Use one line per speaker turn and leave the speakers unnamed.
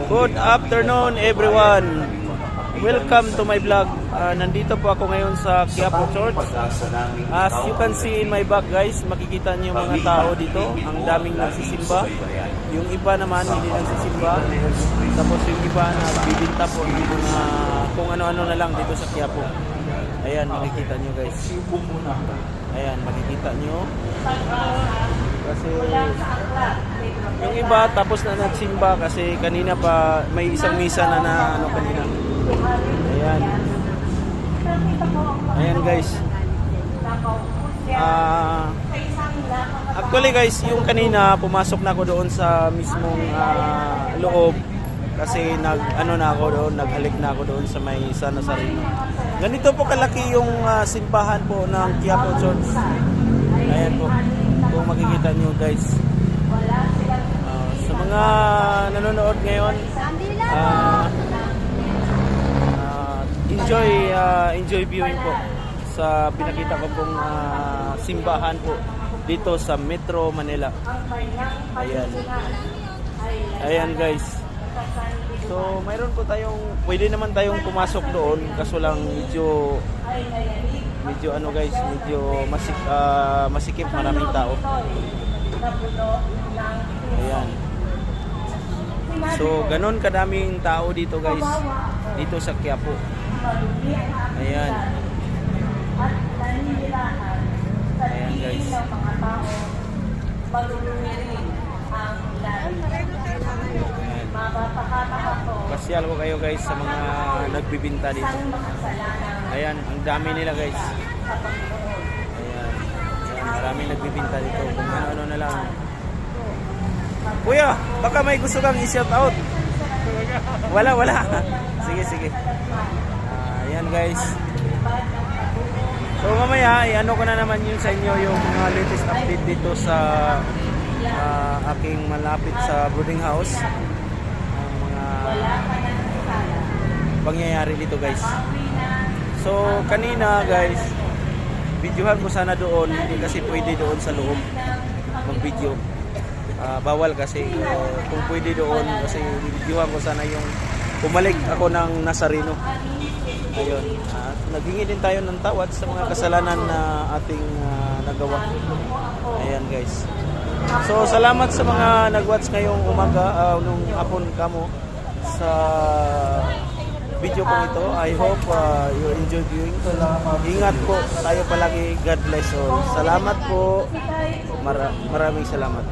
Good afternoon everyone. Welcome to my vlog. Nandito po ako ngayon sa Quiapo Church. As you can see in my back guys, makikita niyo yung mga tao dito. Ang daming nagsisimba. Yung iba naman hindi nagsisimba. Tapos yung iba nagbibinta po ng mga kung ano-ano na lang dito sa Quiapo. Ayan, makikita niyo guys. Ayan, makikita niyo. Kasi yung iba tapos na nagsimba kasi kanina pa may isang misa na ano kanina. Ayan. Ayan guys. Actually guys, yung kanina pumasok na ako doon sa mismong loob kasi naghalik na ako doon sa may San Nazareno. Ganito po kalaki yung simbahan po ng Quiapo Church. Ayan po. Kung makikita nyo guys. Sa mga nanonood ngayon, enjoy viewing po sa pinakita ko pong simbahan po dito sa Metro Manila. Ayan. Ayan guys. So mayroon po pwede naman tayong pumasok doon kaso lang medyo ano guys, medyo masikip, maraming tao. Ayan. So ganon kadaming tao dito guys, dito sa Quiapo. Ayan. Ayan guys. Pasyal ko kayo guys sa mga nagbibinta dito. Ayan, ang dami nila guys. Ayan. Ayan, maraming nagbibinta dito. Kung ano-ano na lang. Kuya, baka may gusto kang i-shout out. Wala. Sige. Ayan guys. So mamaya, i-ano ko na naman yun sa inyo yung mga latest update dito sa aking malapit sa boarding house. Ang mga pangyayari dito guys. So kanina guys, videohan ko sana doon, hindi kasi pwede doon sa loob mag-video. Bawal kasi kung pwede doon kasi videohan ko sana yung bumalik ako ng Nazareno. Ayun. Naghingi din tayo ng tawad sa mga kasalanan na ating nagawa. Ayan guys. So salamat sa mga nag-watch ngayong umaga, nung hapon kamo sa video ko ito. I hope you enjoy viewing. Ingat po tayo palagi. God bless all. Salamat po. Maraming salamat.